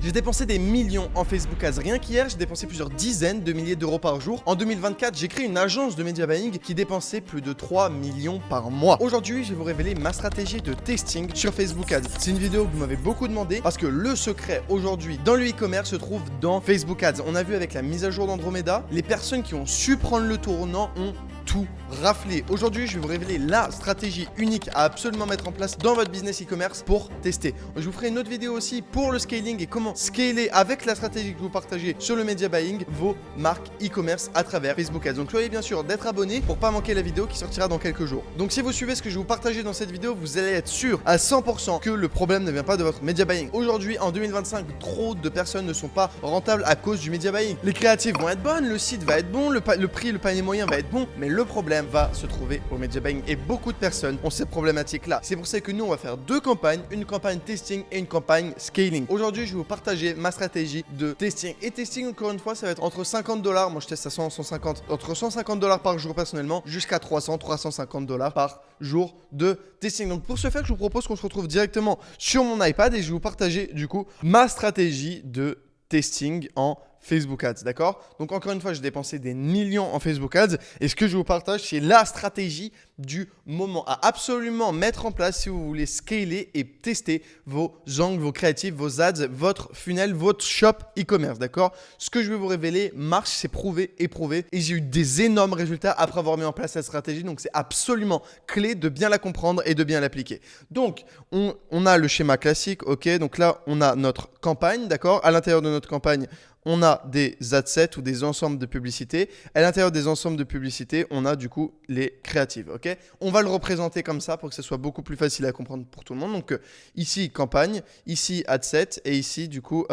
J'ai dépensé des millions en Facebook Ads. Rien qu'hier, j'ai dépensé plusieurs dizaines de milliers d'euros par jour. En 2024, j'ai créé une agence de media buying qui dépensait plus de 3 millions par mois. Aujourd'hui, je vais vous révéler ma stratégie de testing sur Facebook Ads. C'est une vidéo que vous m'avez beaucoup demandé parce que le secret aujourd'hui dans le e-commerce se trouve dans Facebook Ads. On a vu avec la mise à jour d'Andromeda, les personnes qui ont su prendre le tournant ont tout raflé. Aujourd'hui, je vais vous révéler la stratégie unique à absolument mettre en place dans votre business e-commerce pour tester. Je vous ferai une autre vidéo aussi pour le scaling et comment scaler avec la stratégie que je vous partageais sur le media buying vos marques e-commerce à travers Facebook Ads. Donc soyez bien sûr d'être abonné pour pas manquer la vidéo qui sortira dans quelques jours. Donc si vous suivez ce que je vais vous partager dans cette vidéo, vous allez être sûr à 100% que le problème ne vient pas de votre media buying. Aujourd'hui, en 2025, trop de personnes ne sont pas rentables à cause du media buying. Les créatives vont être bonnes, le site va être bon, le prix, le panier moyen va être bon, mais le problème va se trouver au media buying et beaucoup de personnes ont ces problématiques là. C'est pour ça que nous on va faire deux campagnes, une campagne testing et une campagne scaling. Aujourd'hui, je vais vous partager ma stratégie de testing. Et testing, encore une fois, ça va être entre 50 $, moi je teste à 100, 150, entre 150 $ par jour personnellement, jusqu'à 300, 350 $ par jour de testing. Donc pour ce faire, je vous propose qu'on se retrouve directement sur mon iPad et je vais vous partager du coup ma stratégie de testing en Facebook Ads, d'accord? Donc encore une fois, j'ai dépensé des millions en Facebook Ads et ce que je vous partage, c'est la stratégie du moment à absolument mettre en place si vous voulez scaler et tester vos angles, vos créatifs, vos ads, votre funnel, votre shop e-commerce, d'accord? Ce que je vais vous révéler marche, c'est prouvé, éprouvé et j'ai eu des énormes résultats après avoir mis en place cette stratégie. Donc c'est absolument clé de bien la comprendre et de bien l'appliquer. Donc on a le schéma classique, ok? Donc là, on a notre campagne, d'accord? À l'intérieur de notre campagne, on a des adsets ou des ensembles de publicités. À l'intérieur des ensembles de publicités, on a du coup les créatives. Ok, on va le représenter comme ça pour que ce soit beaucoup plus facile à comprendre pour tout le monde. Donc ici campagne, ici adset et ici du coup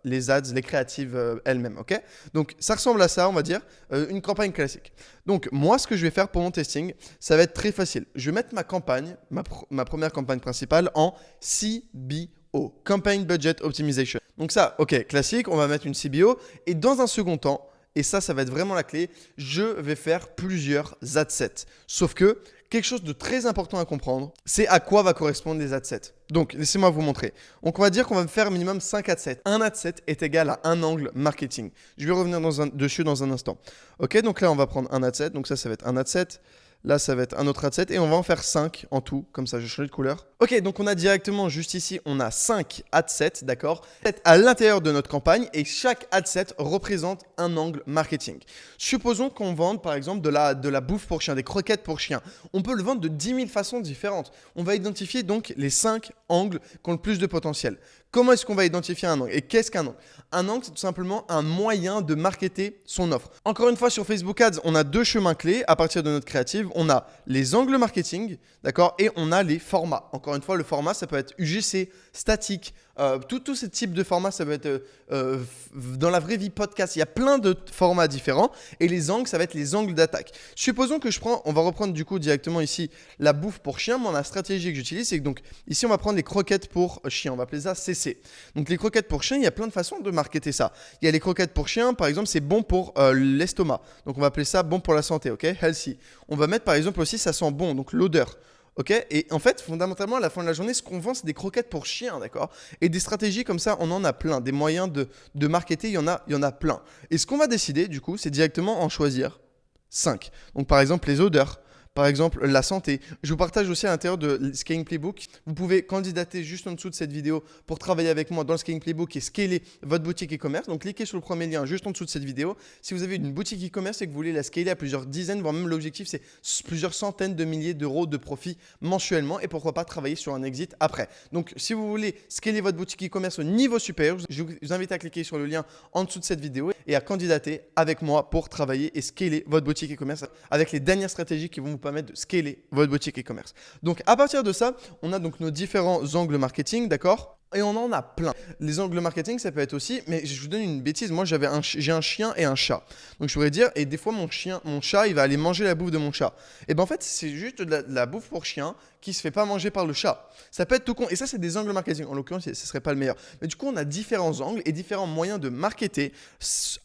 les ads, les créatives elles-mêmes. Ok, donc ça ressemble à ça, on va dire, une campagne classique. Donc moi, ce que je vais faire pour mon testing, ça va être très facile. Je vais mettre ma campagne, ma première campagne principale en CBO, Campaign Budget Optimization. Donc ça, ok, classique, on va mettre une CBO. Et dans un second temps, et ça va être vraiment la clé, je vais faire plusieurs adsets. Sauf que quelque chose de très important à comprendre, c'est à quoi va correspondre les adsets. Donc, laissez-moi vous montrer. Donc, on va dire qu'on va faire minimum 5 adsets. Un adset est égal à un angle marketing. Je vais revenir dessus dans un instant. Ok, donc là, on va prendre un adset. Donc ça va être un adset. Là, ça va être un autre adset et on va en faire 5 en tout. Comme ça, je change de couleur. Ok, donc on a directement juste ici, on a 5 adsets, d'accord, à l'intérieur de notre campagne et chaque adset représente un angle marketing. Supposons qu'on vende par exemple de la bouffe pour chien, des croquettes pour chien. On peut le vendre de 10 000 façons différentes. On va identifier donc les 5 angles qui ont le plus de potentiel. Comment est-ce qu'on va identifier un angle? Et qu'est-ce qu'un angle? Un angle, c'est tout simplement un moyen de marketer son offre. Encore une fois, sur Facebook Ads, on a deux chemins clés à partir de notre créative. On a les angles marketing, d'accord, et on a les formats. Encore une fois, le format, ça peut être UGC, statique, tous ces types de formats, ça peut être dans la vraie vie podcast. Il y a plein de formats différents et les angles, ça va être les angles d'attaque. Supposons que on va reprendre du coup directement ici la bouffe pour chien. Moi, la stratégie que j'utilise, c'est que donc ici, on va prendre les croquettes pour chien. On va appeler ça CC. Donc les croquettes pour chien, il y a plein de façons de marketer ça. Il y a les croquettes pour chien, par exemple, c'est bon pour l'estomac. Donc on va appeler ça bon pour la santé, ok? Healthy. On va mettre par exemple aussi, ça sent bon, donc l'odeur. Ok, et en fait, fondamentalement, à la fin de la journée, ce qu'on vend, c'est des croquettes pour chiens, d'accord? Et des stratégies comme ça, on en a plein. Des moyens de marketer, il y en a plein. Et ce qu'on va décider, du coup, c'est directement en choisir 5. Donc, par exemple, les odeurs. Par exemple, la santé. Je vous partage aussi à l'intérieur de Scaling Playbook. Vous pouvez candidater juste en dessous de cette vidéo pour travailler avec moi dans le Scaling Playbook et scaler votre boutique e-commerce. Donc, cliquez sur le premier lien juste en dessous de cette vidéo. Si vous avez une boutique e-commerce et que vous voulez la scaler à plusieurs dizaines, voire même l'objectif, c'est plusieurs centaines de milliers d'euros de profit mensuellement et pourquoi pas travailler sur un exit après. Donc, si vous voulez scaler votre boutique e-commerce au niveau supérieur, je vous invite à cliquer sur le lien en dessous de cette vidéo et à candidater avec moi pour travailler et scaler votre boutique e-commerce avec les dernières stratégies qui vont vous permettre de scaler votre boutique e-commerce. Donc, à partir de ça, on a donc nos différents angles marketing, d'accord? Et on en a plein. Les angles marketing, ça peut être aussi, mais je vous donne une bêtise, moi j'ai un chien et un chat. Donc je pourrais dire, et des fois mon chat, il va aller manger la bouffe de mon chat. Et ben en fait, c'est juste de la bouffe pour chien qui se fait pas manger par le chat. Ça peut être tout con. Et ça, c'est des angles marketing. En l'occurrence, ce serait pas le meilleur. Mais du coup, on a différents angles et différents moyens de marketer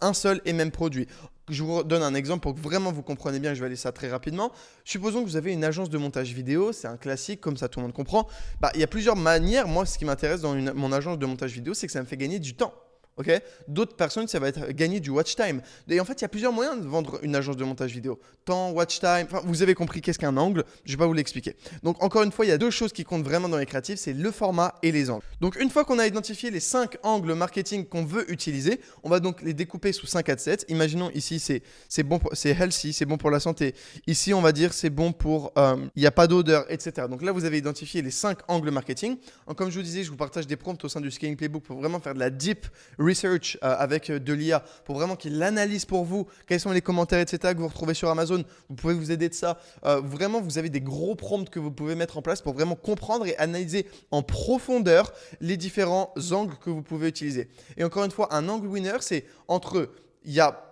un seul et même produit. Je vous donne un exemple pour que vraiment vous compreniez bien, je vais aller ça très rapidement. Supposons que vous avez une agence de montage vidéo, c'est un classique, comme ça tout le monde comprend. Il y a plusieurs manières. Moi, ce qui m'intéresse dans mon agence de montage vidéo, c'est que ça me fait gagner du temps. Okay, d'autres personnes, ça va être gagner du watch time. Et en fait, il y a plusieurs moyens de vendre une agence de montage vidéo. Temps, watch time, enfin, vous avez compris qu'est-ce qu'un angle, je ne vais pas vous l'expliquer. Donc, encore une fois, il y a deux choses qui comptent vraiment dans les créatifs, c'est le format et les angles. Donc, une fois qu'on a identifié les 5 angles marketing qu'on veut utiliser, on va donc les découper sous 5 adsets. Imaginons ici, c'est bon, c'est healthy, c'est bon pour la santé. Ici, on va dire c'est bon pour, il n'y a pas d'odeur, etc. Donc là, vous avez identifié les 5 angles marketing. Donc, comme je vous disais, je vous partage des prompts au sein du Scaling Playbook pour vraiment faire de la deep research avec de l'IA pour vraiment qu'il analyse pour vous quels sont les commentaires, etc. que vous retrouvez sur Amazon. Vous pouvez vous aider de ça. Vraiment, vous avez des gros prompts que vous pouvez mettre en place pour vraiment comprendre et analyser en profondeur les différents angles que vous pouvez utiliser. Et encore une fois, un angle winner, c'est entre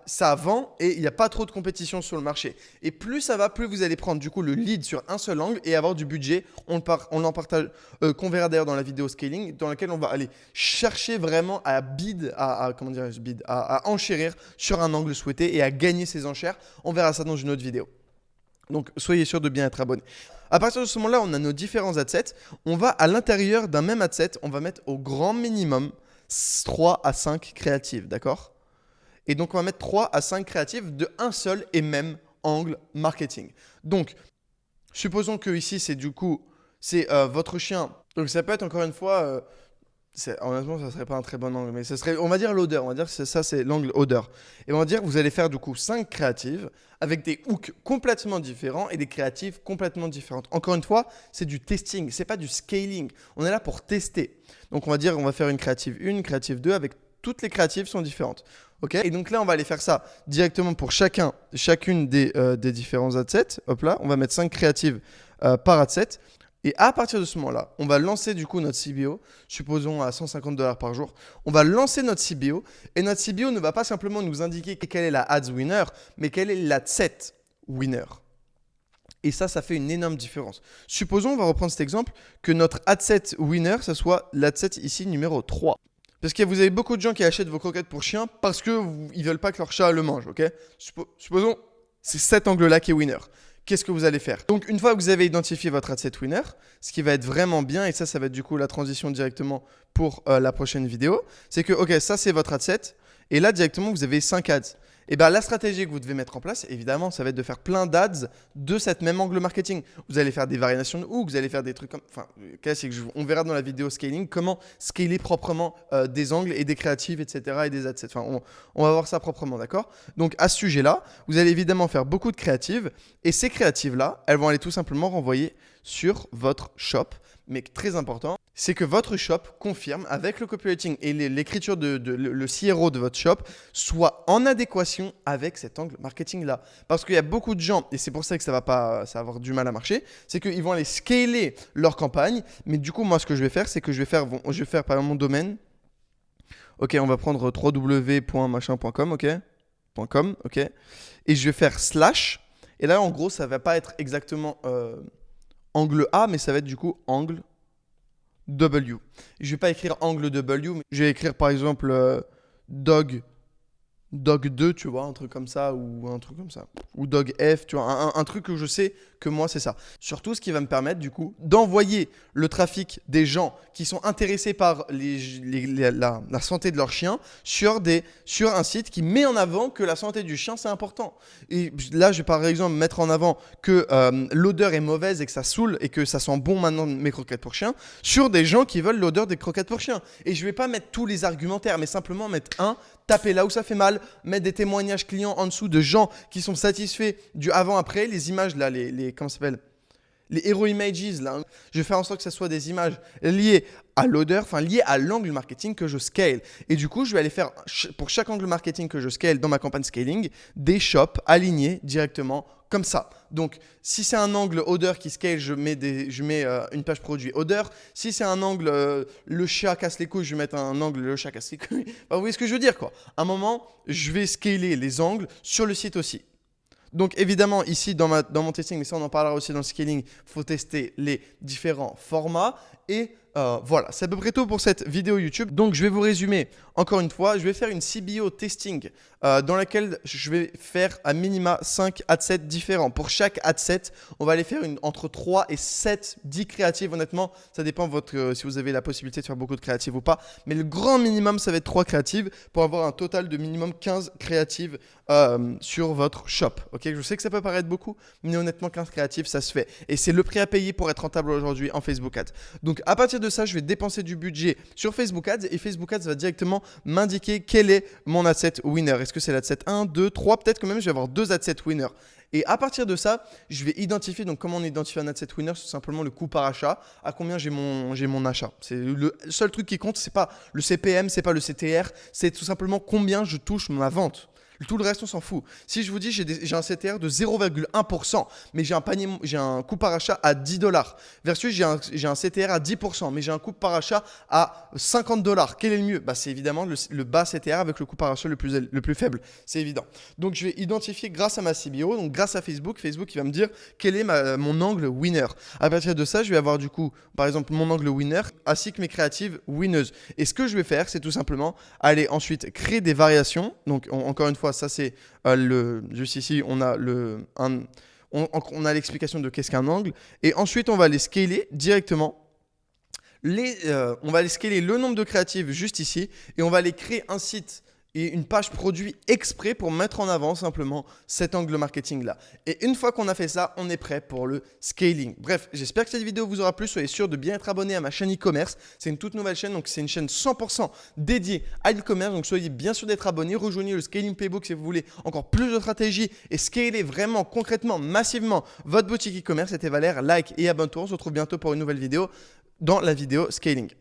ça vend et il n'y a pas trop de compétition sur le marché. Et plus ça va, plus vous allez prendre du coup le lead sur un seul angle et avoir du budget. On en partage, qu'on verra d'ailleurs dans la vidéo scaling, dans laquelle on va aller chercher vraiment à enchérir sur un angle souhaité et à gagner ces enchères. On verra ça dans une autre vidéo. Donc, soyez sûr de bien être abonné. À partir de ce moment-là, on a nos différents adsets. On va à l'intérieur d'un même adset, on va mettre au grand minimum 3 à 5 créatives, d'accord ? Et donc, on va mettre 3 à 5 créatives de un seul et même angle marketing. Donc, supposons que ici, c'est votre chien. Donc, ça peut être encore une fois, honnêtement, ça ne serait pas un très bon angle, mais ça serait, on va dire l'odeur. On va dire que ça, c'est l'angle odeur. Et on va dire que vous allez faire du coup 5 créatives avec des hooks complètement différents et des créatives complètement différentes. Encore une fois, c'est du testing, ce n'est pas du scaling. On est là pour tester. Donc, on va dire, on va faire une créative 1, une créative 2 avec toutes les créatives sont différentes. Okay, et donc là, on va aller faire ça directement pour chacune des différents adsets. Hop là, on va mettre 5 créatives par adset. Et à partir de ce moment-là, on va lancer du coup notre CBO, supposons à $150 par jour. On va lancer notre CBO et notre CBO ne va pas simplement nous indiquer quelle est la ads winner, mais quelle est l'adset winner. Et ça fait une énorme différence. Supposons, on va reprendre cet exemple, que notre adset winner, ce soit l'adset ici numéro 3. Parce que vous avez beaucoup de gens qui achètent vos croquettes pour chiens parce qu'ils ne veulent pas que leur chat le mange, ok ? Supposons, c'est cet angle-là qui est winner. Qu'est-ce que vous allez faire ? Donc, une fois que vous avez identifié votre adset winner, ce qui va être vraiment bien, et ça va être du coup la transition directement pour la prochaine vidéo, c'est que, ok, ça c'est votre adset, et là directement vous avez 5 ads. Et bien, la stratégie que vous devez mettre en place, évidemment, ça va être de faire plein d'ads de cette même angle marketing. Vous allez faire des variations de hook, vous allez faire des trucs comme… Enfin, on verra dans la vidéo scaling comment scaler proprement des angles et des créatives, etc. et des adsets. Enfin, on va voir ça proprement, d'accord ? Donc, à ce sujet-là, vous allez évidemment faire beaucoup de créatives. Et ces créatives-là, elles vont aller tout simplement renvoyer sur votre shop. Mais très important, c'est que votre shop confirme avec le copywriting et l'écriture le CRO de votre shop soit en adéquation avec cet angle marketing-là. Parce qu'il y a beaucoup de gens, et c'est pour ça que ça va avoir du mal à marcher, c'est qu'ils vont aller scaler leur campagne. Mais du coup, moi, ce que je vais faire, c'est que je vais faire par exemple mon domaine. Ok, on va prendre www.machin.com, ok, .com, ok. Et je vais faire slash. Et là, en gros, ça ne va pas être exactement… angle A, mais ça va être du coup angle W. Je ne vais pas écrire angle W, mais je vais écrire par exemple dog 2, tu vois, un truc comme ça, ou un truc comme ça. Ou dog F, tu vois, un truc que je sais que moi, c'est ça. Surtout, ce qui va me permettre, du coup, d'envoyer le trafic des gens qui sont intéressés par la santé de leur chien sur un site qui met en avant que la santé du chien, c'est important. Et là, je vais par exemple mettre en avant que l'odeur est mauvaise et que ça saoule et que ça sent bon maintenant mes croquettes pour chien sur des gens qui veulent l'odeur des croquettes pour chien. Et je ne vais pas mettre tous les argumentaires, mais simplement mettre taper là où ça fait mal, mettre des témoignages clients en dessous de gens qui sont satisfaits du avant-après, les images là, comment ça s'appelle ? Les hero images là. Je vais faire en sorte que ce soit des images liées à l'odeur, enfin liées à l'angle marketing que je scale. Et du coup, je vais aller faire pour chaque angle marketing que je scale dans ma campagne scaling, des shops alignés directement comme ça. Donc, si c'est un angle odeur qui scale, je mets une page produit odeur. Si c'est un angle le chat casse les couilles, je vais mettre un angle le chat casse les couilles. Enfin, vous voyez ce que je veux dire, quoi. À un moment, je vais scaler les angles sur le site aussi. Donc évidemment, ici dans mon testing, mais ça on en parlera aussi dans le scaling, il faut tester les différents formats et voilà, c'est à peu près tout pour cette vidéo YouTube. Donc je vais vous résumer encore une fois. Je vais faire une CBO testing dans laquelle je vais faire à minima 5 adsets différents. Pour chaque adset, on va aller faire entre 3 et 7, 10 créatives. Honnêtement, ça dépend si vous avez la possibilité de faire beaucoup de créatives ou pas. Mais le grand minimum, ça va être 3 créatives pour avoir un total de minimum 15 créatives sur votre shop. Ok, je sais que ça peut paraître beaucoup, mais honnêtement, 15 créatives, ça se fait. Et c'est le prix à payer pour être rentable aujourd'hui en Facebook Ads. Donc à partir de ça, je vais dépenser du budget sur Facebook Ads et Facebook Ads va directement m'indiquer quel est mon adset winner. Est-ce que c'est l'adset 1, 2, 3? Peut-être que même je vais avoir 2 adsets winners. Et à partir de ça, je vais identifier, donc comment on identifie un adset winner, c'est simplement le coût par achat, à combien j'ai mon achat. C'est le seul truc qui compte, c'est pas le CPM, c'est pas le CTR, c'est tout simplement combien je touche ma vente. Tout le reste, on s'en fout. Si je vous dis j'ai un CTR de 0,1%, mais j'ai un coût par achat à $10, versus j'ai un CTR à 10%, mais j'ai un coût par achat à $50. Quel est le mieux? C'est évidemment le bas CTR avec le coût par achat le plus faible. C'est évident. Donc, je vais identifier grâce à ma CBO, donc grâce à Facebook, il va me dire quel est mon angle winner. À partir de ça, je vais avoir du coup, par exemple, mon angle winner ainsi que mes créatives winneuses. Et ce que je vais faire, c'est tout simplement aller ensuite créer des variations. Donc, encore une fois, ça c'est juste ici, on a on a l'explication de qu'est-ce qu'un angle. Et ensuite, on va aller scaler directement. On va aller scaler le nombre de créatives juste ici. Et on va aller créer un site et une page produit exprès pour mettre en avant simplement cet angle marketing là. Et une fois qu'on a fait ça, on est prêt pour le scaling. Bref, j'espère que cette vidéo vous aura plu. Soyez sûr de bien être abonné à ma chaîne e-commerce. C'est une toute nouvelle chaîne, donc c'est une chaîne 100% dédiée à l'e-commerce. Donc soyez bien sûr d'être abonné. Rejoignez le Scaling Playbook si vous voulez encore plus de stratégies et scaler vraiment concrètement, massivement votre boutique e-commerce. C'était Valère, like et abonne-toi. On se retrouve bientôt pour une nouvelle vidéo dans la vidéo Scaling.